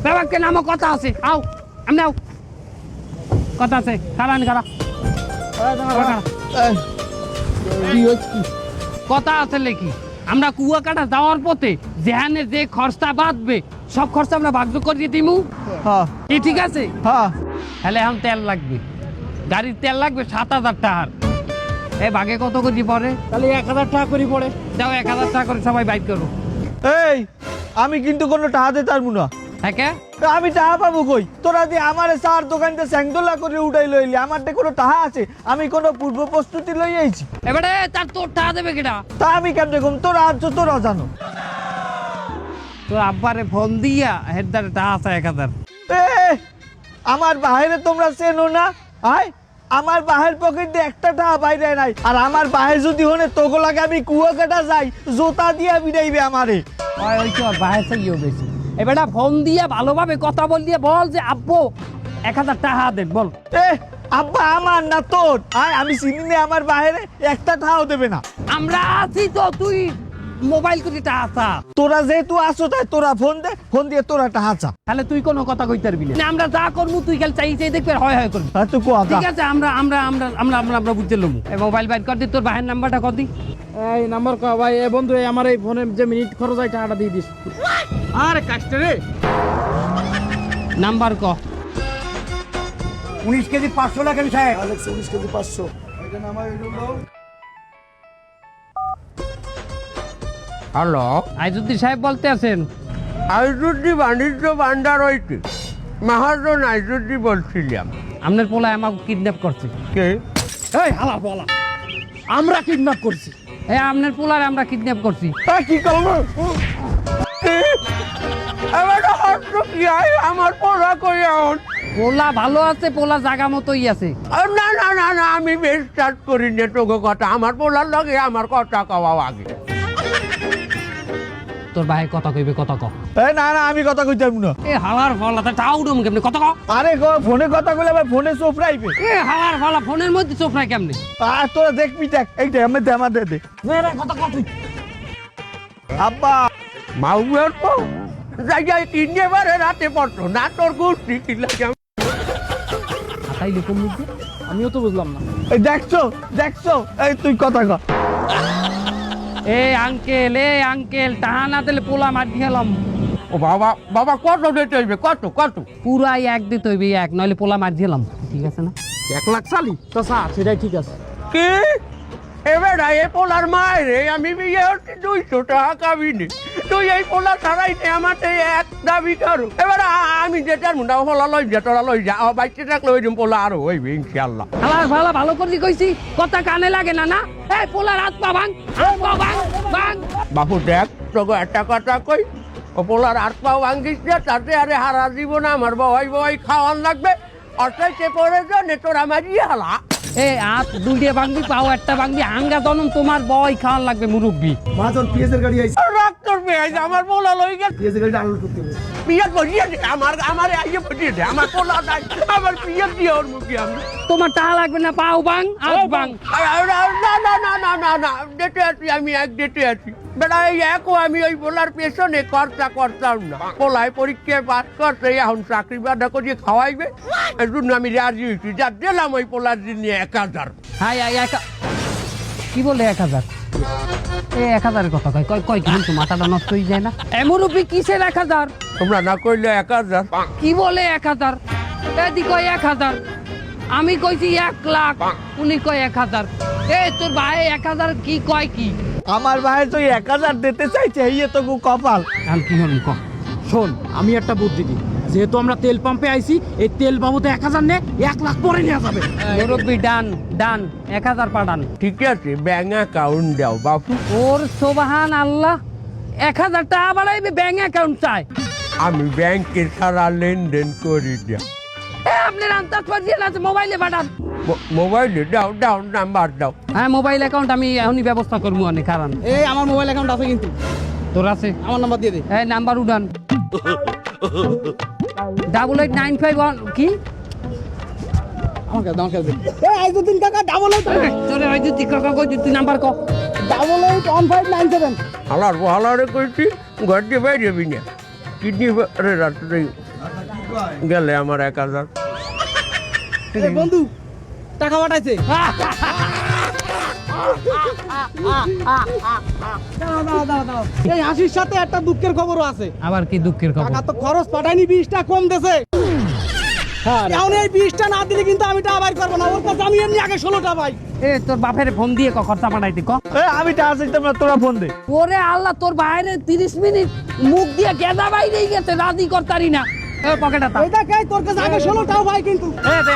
বাবাকে নামো কথা আছে আও আমি আও কথা আছে খারানি খারা কথা আছে লেখি আমরা কুয়াকাটা যাওয়ার পথে যেখানে যে খরচা বাঁধবে সব খরচা আমরা ভাগ করিয়ে দিমু হ্যাঁ কি ঠিক আছে হ্যাঁ তাহলে এখন তেল লাগবে গাড়ির তেল লাগবে 7,000 টাকার এই ভাগে কত করে পড়ে তাহলে 1000 টাকা করে পড়ে দাও 1,000 টাকা করে সবাই বাইক করো এই আমি কিন্তু কোনো টাকা দিতে পারবো না হ্যাঁ আমি টাকা পাবো কই তোরা দিয়ে আমারে চার দোকানতে স্যাংদোলা করে উঠাই লইলি আমারটা কোনো টাকা আছে আমি কোনো পূর্ব প্রস্তুতি লই আইছি এবারে তার তোর টাকা দেবে কিনা তা আমি কেমনে কম তোরা আছো তোরা জানো তোর আব্বারে ফোন দিয়া হেদারে টাকা আছে 1,000 এ আমার বাহিরে তোমরা চেনো না আয় আমার বাহির পকেটে একটা টাকা বাইরে নাই আর আমার বাহির যদি হনে তোগো লাগে আমি কুয়াকাটা যাই জোতা দিয়া বিদাইবে আমারে ওই তো বাইরে থেকে বেশি এবারে ফোন দিয়া ভালোভাবে কথা বল দিয়ে বল যে আব্বু 1,000 টাকা দেন বল এ আব্বা আমার না তোর আয় আমি চিনি না আমার বাহিরে একটা টাকাও দেবে না আমরা আছি তো তুই মোবাইল করে টাকা চা তোরা যেহেতু আসো তাই তোরা ফোন দে ফোন দিয়ে তোরা টাকা চা তাহলে তুই কোনো কথা কইতে পারবি না আমরা যা করবো তুই খালি চাই চাই দেখবে হয় হয় করবি আর তুই কোয়া ঠিক আছে আমরা আমরা আমরা আমরা আমরা আমরা বুঝতে লমু মোবাইল বাইর কর দি তোর ভাইয়ের নাম্বারটা কর দি এই নাম্বার কো ভাই এ বন্ধু এই আমার এই ফোনে যে মিনিট খরচ হয় টাকাটা দিয়ে দিস আরে কাস্টে রে নাম্বার ক 19 কেজি 500 টাকা সাহেব আলেক্স 19 কেজি 500 এটা নামাই হলো হ্যালো আইজুদ্দিন সাহেব বলতে আছেন আইজুদ্দি বাণিজ্য ভান্ডার হইতে মহাজন আইজুদ্দি বলছিলাম আপনার পোলা আমাকে কিডন্যাপ করছে কে এই হালা বলা আমরা কিডন্যাপ করছি হ্যাঁ আপনার পোলারে আমরা কিডন্যাপ করছি কি করবো এবার হস্ত কি হয় আমার পড়া কই এখন পোলা ভালো আছে পোলা জায়গা মতোই আছে না না না না আমি বিশ্বাস করি না তোকে কথা আমার পোলার লগে আমার কথা কওয়া আগে তোর ভাই কথা কইবে কথা ক এ না না আমি কথা কইতে পারবো না এ হালার ফলা তা টাউ ডুম কেমনে কথা ক আরে ফোনে কথা কইলে আবার ফোনে চোপড়াইবে এ হালার ফলা ফোনের মধ্যে চোখ নাই কেমনে আর তোরা দেখবি দেখ এইটা আমি দে আমার দে কথা কত আব্বা মাউয়ের পো যাই কিনে বারে রাতে পড়তো না তোর গোষ্ঠী কি লাগে তাইলে কোন মধ্যে আমিও তো বুঝলাম না এই দেখছো এই তুই কথা কর এ আঙ্কেল টাহা না দিলে পোলা মার দিলাম ও বাবা বাবা কত দিতে হইবে কত কত পুরাই এক দিতে হইবে এক নইলে পোলা মার দিলাম ঠিক আছে না 1 লাখ চালি তো স্যার সেটাই ঠিক আছে কি এবার এই পোলার মায়ের আমি বিয়ে হচ্ছে 200 টাকা কাবিনি তুই এই পোলা ছাড়াই আমার এক দাবি করো এবার আমি যেটার মুন্ডা পোলা লই যা তোরা লই যা বাইতে থাকলে ওই দিন পোলা আরো হইবে ইনশাল্লাহ হালার ফালা ভালো করে কইছি কথা কানে লাগে না না এই পোলার হাত পা ভাঙ ভাঙ বাপু দেখ তোকে একটা কথা কই ও পোলার হাত পাও ভাঙ্গিস না তাতে আরে হারা জীবন আমার বই খাওয়ান লাগবে অর্থাৎ পরে জনে তোরা মারিয়ে হালা এ হাত দুইটা ভাঙবি পাও একটা ভাঙবি হাঙ্গা জনম তোমার বই খাওয়ান লাগবে মুরব্বি মাজন পিএসের গাড়ি আইছে রক্তর পেঁয়াজ আমার পোলা লই গেছে পিএসের গাড়ি আনলোড করতে হবে পিঁয়াজ বসিয়ে দে আমার আইয়ে বসিয়ে দে আমার পোলা দাই আমার পিঁয়াজ দিয়ে ওর মুখে আমি তোমার টাকা লাগবে না পাও ভাঙ হাত ভাঙ না ডেটে আছি আমি এক ডেটে আছি বেটা এই একও আমি ওই পোলার পেছনে খরচা করতাম না পোলায় পরীক্ষায় পাস করছে এখন চাকরি বাধা করিয়ে খাওয়াইবে এর জন্য আমি রাজি হয়েছি যা দিলাম ওই পোলার জন্য 1000 হাই কি বলে 1000 এ 1000 কথা কয় কিন্তু মাথাটা নষ্ট হয়ে যায় না এমরুপি কিসের 1000 তোমরা না কইলে 1000 কি বলে 1000 এদি কয় 1000 আমি কইছি 1 লাখ উনি কয় 1000 এ তোর ভাই 1000 কি কয় কি আমার ভাই তো 1000 দিতে চাইছে এই তো কপাল আমি কি হল ক শোন আমি একটা বুদ্ধি দিই যেহেতু আমরা তেল পাম্পে আইছি এই তেল বাবুতে 1000 নে 1 লাখ পরে নেওয়া যাবে মুরব্বি ডান 1000 পাঠান ঠিক আছে ব্যাংক অ্যাকাউন্ট দাও বাপু ওর সুবহান আল্লাহ 1000 টাকা বাড়াইবে ব্যাংক অ্যাকাউন্ট চাই আমি ব্যাংকের সারা লেনদেন করি না এ আপনি আন্দাজ পাচ্ছেন না মোবাইলে পাঠান মোবাইলে দাও নাম্বার দাও হ্যাঁ মোবাইল অ্যাকাউন্ট আমি এখনই ব্যবস্থা করবো অনেক কারণ এই আমার মোবাইল অ্যাকাউন্ট আছে কিন্তু তোর আছে আমার নাম্বার দিয়ে দে এই নাম্বার উঠান 8895 কি আমার কাছে এই আইজো 3 টাকা ডাবল তোরে ওই যে টিকা কই তুই নাম্বার ক 881597 হালারে কইছি ঘর দিয়ে বাইরে যাবি না কিডনি রে রাত্রে গেলে আমার 1000। বন্ধু টাকা পাঠাইছে। এই হাসির সাথে একটা দুঃখের খবরও আছে। আবার কি দুঃখের খবর? টাকা তো খরচ পাঠায়নি, 20টা কম দেছে। এখন এই 20টা না দিলে কিন্তু আমি টাকা বাইর করবো না। ওর কাছে আমি এমনি আগে 16টা পাই। এ তোর বাপের ফোন দিয়ে খরচা পাঠাইতে ক। আমি টাকা চাইতাম না, তোরা ফোন দে। ওরে আল্লাহ, তোর বাইরে 30 মিনিট মুখ দিয়ে গেদা বাইরেই গেছে, রাজি করতারি না। এ পকেটে তা এই দেখ, এই তোর কাছে আগে 16টাও পাই কিন্তু। এ দে